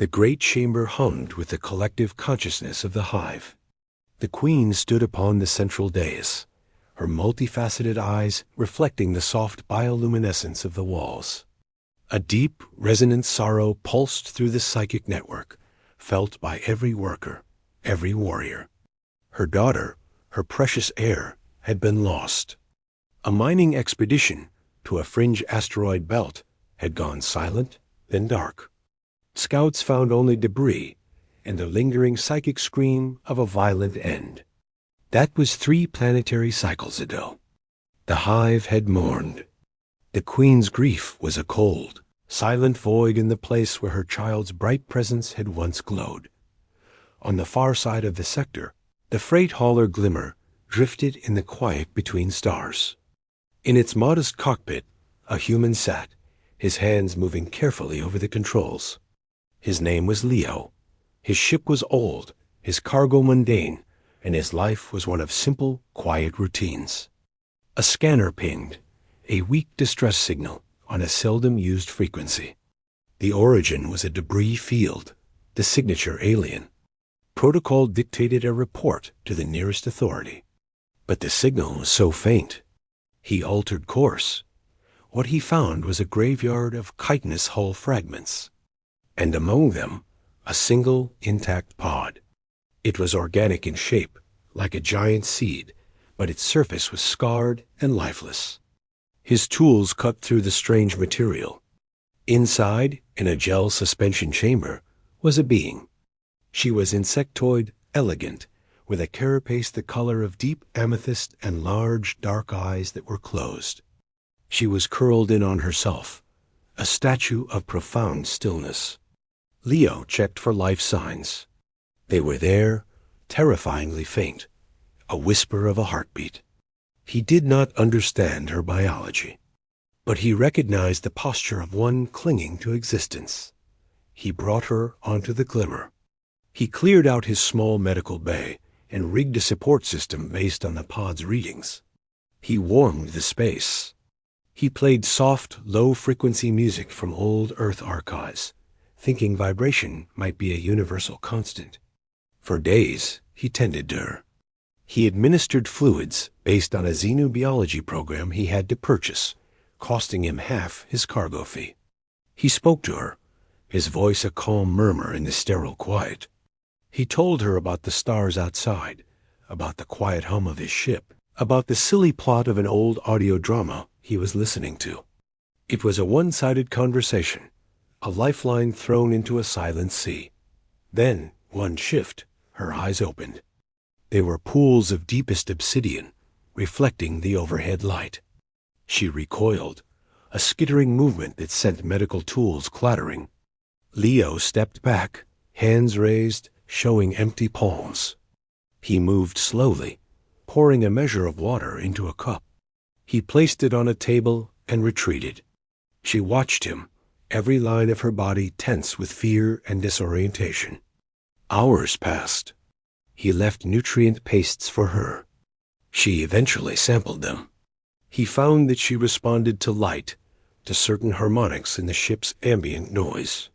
The great chamber hummed with the collective consciousness of the hive. The queen stood upon the central dais, her multifaceted eyes reflecting the soft bioluminescence of the walls. A deep, resonant sorrow pulsed through the psychic network, felt by every worker, every warrior. Her daughter, her precious heir, had been lost. A mining expedition to a fringe asteroid belt had gone silent, then dark. Scouts found only debris and the lingering psychic scream of a violent end. That was 3 planetary cycles ago. The hive had mourned. The queen's grief was a cold, silent void in the place where her child's bright presence had once glowed. On the far side of the sector, the freight hauler Glimmer drifted in the quiet between stars. In its modest cockpit, a human sat, his hands moving carefully over the controls. His name was Leo. His ship was old, his cargo mundane, and his life was one of simple, quiet routines. A scanner pinged, a weak distress signal on a seldom-used frequency. The origin was a debris field, the signature alien. Protocol dictated a report to the nearest authority. But the signal was so faint. He altered course. What he found was a graveyard of chitinous hull fragments, and among them, a single intact pod. It was organic in shape, like a giant seed, but its surface was scarred and lifeless. His tools cut through the strange material. Inside, in a gel suspension chamber, was a being. She was insectoid, elegant, with a carapace the color of deep amethyst and large, dark eyes that were closed. She was curled in on herself, a statue of profound stillness. Leo checked for life signs. They were there, terrifyingly faint, a whisper of a heartbeat. He did not understand her biology, but he recognized the posture of one clinging to existence. He brought her onto the Glimmer. He cleared out his small medical bay and rigged a support system based on the pod's readings. He warmed the space. He played soft, low-frequency music from old Earth archives, thinking vibration might be a universal constant. For days, he tended to her. He administered fluids based on a xenobiology program he had to purchase, costing him half his cargo fee. He spoke to her, his voice a calm murmur in the sterile quiet. He told her about the stars outside, about the quiet hum of his ship, about the silly plot of an old audio drama he was listening to. It was a one-sided conversation, a lifeline thrown into a silent sea. Then, one shift, her eyes opened. They were pools of deepest obsidian, reflecting the overhead light. She recoiled, a skittering movement that sent medical tools clattering. Leo stepped back, hands raised, showing empty palms. He moved slowly, pouring a measure of water into a cup. He placed it on a table and retreated. She watched him, every line of her body tense with fear and disorientation. Hours passed. He left nutrient pastes for her. She eventually sampled them. He found that she responded to light, to certain harmonics in the ship's ambient noise.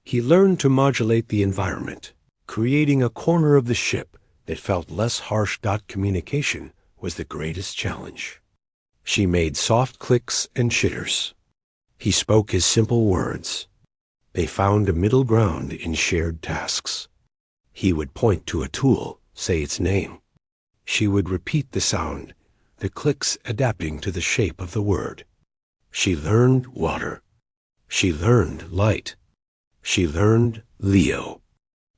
He learned to modulate the environment, creating a corner of the ship that felt less harsh. Communication was the greatest challenge. She made soft clicks and chitters. He spoke his simple words. They found a middle ground in shared tasks. He would point to a tool, say its name. She would repeat the sound, the clicks adapting to the shape of the word. She learned water. She learned light. She learned Leo.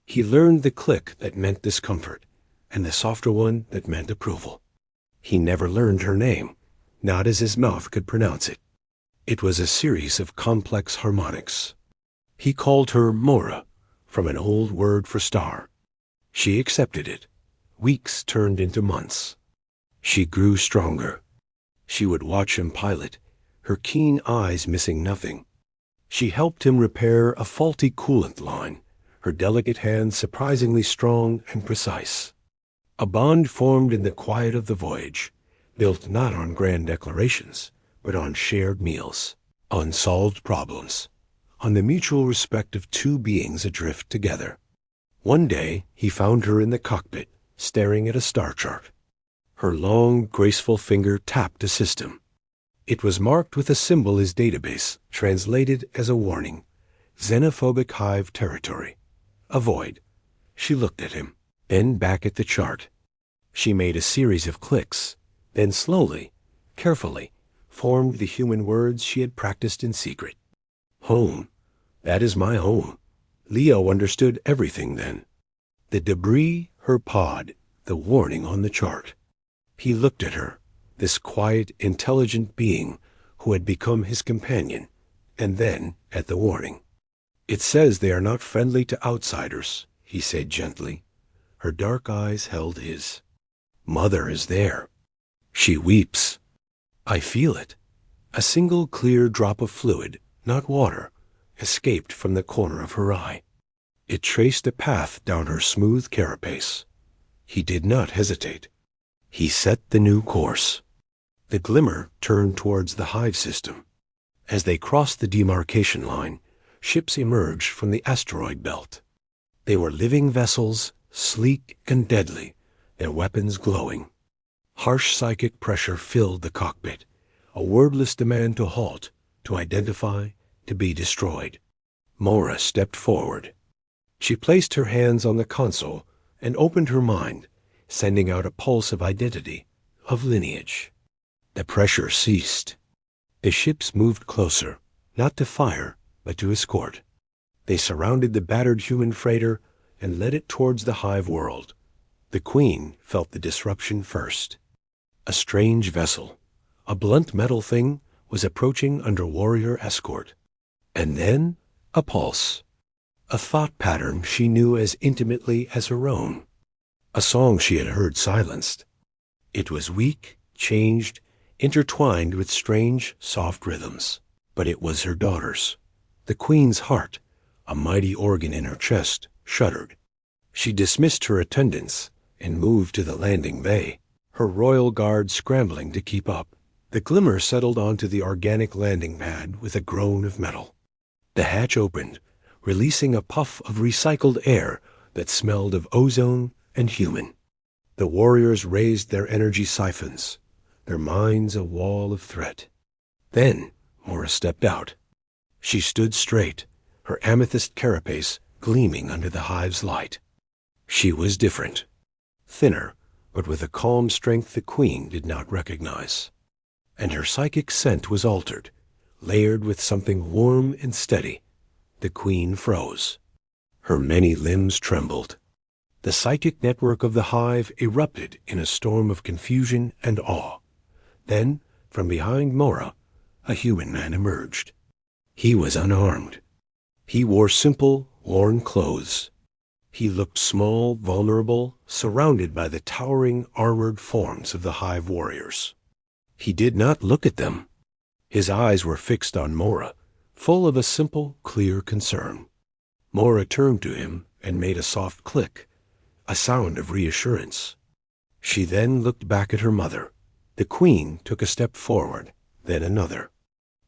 He learned the click that meant discomfort, and the softer one that meant approval. He never learned her name, not as his mouth could pronounce it. It was a series of complex harmonics. He called her Mora, from an old word for star. She accepted it. Weeks turned into months. She grew stronger. She would watch him pilot, her keen eyes missing nothing. She helped him repair a faulty coolant line, her delicate hands surprisingly strong and precise. A bond formed in the quiet of the voyage, built not on grand declarations, but on shared meals, unsolved problems, on the mutual respect of two beings adrift together. One day, he found her in the cockpit, staring at a star chart. Her long, graceful finger tapped a system. It was marked with a symbol his database translated as a warning: xenophobic hive territory. Avoid. She looked at him, then back at the chart. She made a series of clicks, then slowly, carefully, formed the human words she had practiced in secret. Home. That is my home. Leo understood everything then. The debris, her pod, the warning on the chart. He looked at her, this quiet, intelligent being who had become his companion, and then at the warning. It says they are not friendly to outsiders, he said gently. Her dark eyes held his. Mother is there. She weeps. I feel it. A single clear drop of fluid, not water, escaped from the corner of her eye. It traced a path down her smooth carapace. He did not hesitate. He set the new course. The glimmer turned towards the hive system. As they crossed the demarcation line, ships emerged from the asteroid belt. They were living vessels, sleek and deadly, their weapons glowing. Harsh psychic pressure filled the cockpit, a wordless demand to halt, to identify, to be destroyed. Mora stepped forward. She placed her hands on the console and opened her mind, sending out a pulse of identity, of lineage. The pressure ceased. The ships moved closer, not to fire, but to escort. They surrounded the battered human freighter and led it towards the hive world. The Queen felt the disruption first. A strange vessel, a blunt metal thing, was approaching under warrior escort. And then a pulse. A thought pattern she knew as intimately as her own. A song she had heard silenced. It was weak, changed, intertwined with strange, soft rhythms. But it was her daughter's. The Queen's heart, a mighty organ in her chest, shuddered. She dismissed her attendants and moved to the landing bay, her royal guard scrambling to keep up. The glimmer settled onto the organic landing pad with a groan of metal. The hatch opened, releasing a puff of recycled air that smelled of ozone and human. The warriors raised their energy siphons, their minds a wall of threat. Then Mora stepped out. She stood straight, her amethyst carapace gleaming under the hive's light. She was different. Thinner, but with a calm strength the Queen did not recognize. And her psychic scent was altered, layered with something warm and steady. The Queen froze. Her many limbs trembled. The psychic network of the hive erupted in a storm of confusion and awe. Then, from behind Mora, a human man emerged. He was unarmed. He wore simple, worn clothes. He looked small, vulnerable, surrounded by the towering, armored forms of the hive warriors. He did not look at them. His eyes were fixed on Mora, full of a simple, clear concern. Mora turned to him and made a soft click, a sound of reassurance. She then looked back at her mother. The Queen took a step forward, then another.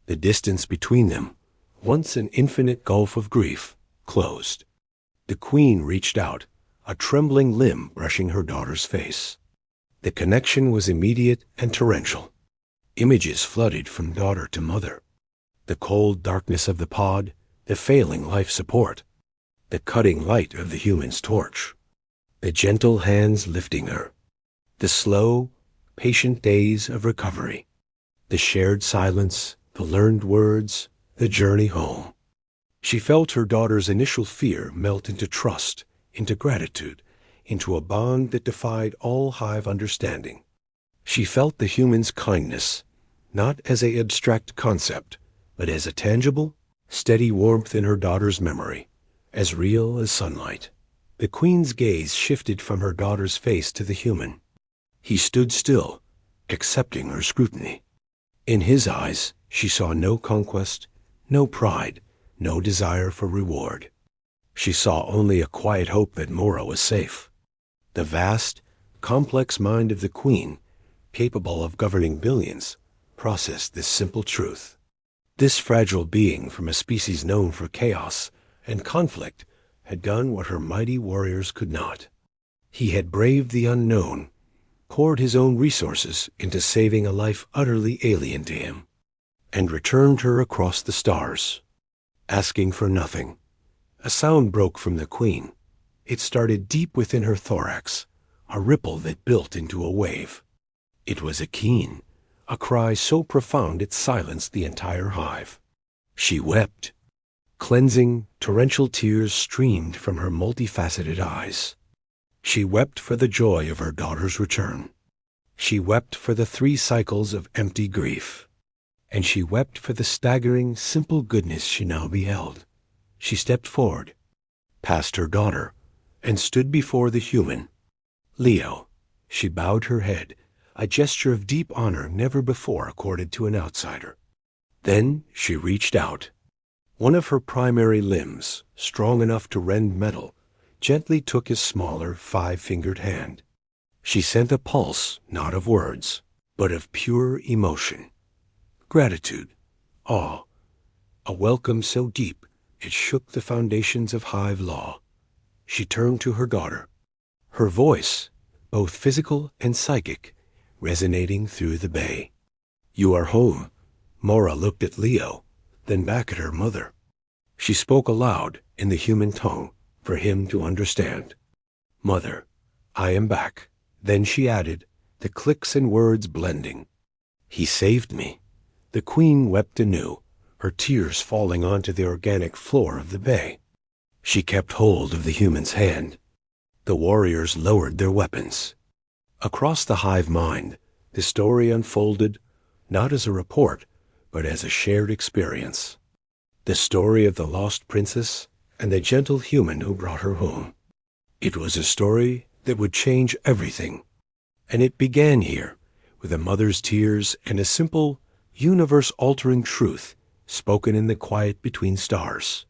The distance between them, once an infinite gulf of grief, closed. The Queen reached out, a trembling limb brushing her daughter's face. The connection was immediate and torrential. Images flooded from daughter to mother. The cold darkness of the pod, the failing life support, the cutting light of the human's torch, the gentle hands lifting her, the slow, patient days of recovery, the shared silence, the learned words, the journey home. She felt her daughter's initial fear melt into trust, into gratitude, into a bond that defied all hive understanding. She felt the human's kindness, not as an abstract concept, but as a tangible, steady warmth in her daughter's memory, as real as sunlight. The Queen's gaze shifted from her daughter's face to the human. He stood still, accepting her scrutiny. In his eyes, she saw no conquest, no pride, no desire for reward. She saw only a quiet hope that Mora was safe. The vast, complex mind of the Queen, capable of governing billions, processed this simple truth. This fragile being from a species known for chaos and conflict had done what her mighty warriors could not. He had braved the unknown, poured his own resources into saving a life utterly alien to him, and returned her across the stars, asking for nothing. A sound broke from the queen. It started deep within her thorax, a ripple that built into a wave. It was a keen, a cry so profound it silenced the entire hive. She wept. Cleansing, torrential tears streamed from her multifaceted eyes. She wept for the joy of her daughter's return. She wept for the 3 cycles of empty grief. And she wept for the staggering, simple goodness she now beheld. She stepped forward, past her daughter, and stood before the human. Leo. She bowed her head, a gesture of deep honor never before accorded to an outsider. Then she reached out. One of her primary limbs, strong enough to rend metal, gently took his smaller 5-fingered hand. She sent a pulse, not of words, but of pure emotion. Gratitude, awe, a welcome so deep it shook the foundations of hive law. She turned to her daughter, her voice, both physical and psychic, resonating through the bay. "You are home." Mora looked at Leo, then back at her mother. She spoke aloud in the human tongue for him to understand. "Mother, I am back." Then she added, the clicks and words blending. "He saved me." The queen wept anew, her tears falling onto the organic floor of the bay. She kept hold of the human's hand. The warriors lowered their weapons. Across the hive mind, the story unfolded, not as a report, but as a shared experience. The story of the lost princess and the gentle human who brought her home. It was a story that would change everything. And it began here, with a mother's tears and a simple, universe-altering truth spoken in the quiet between stars.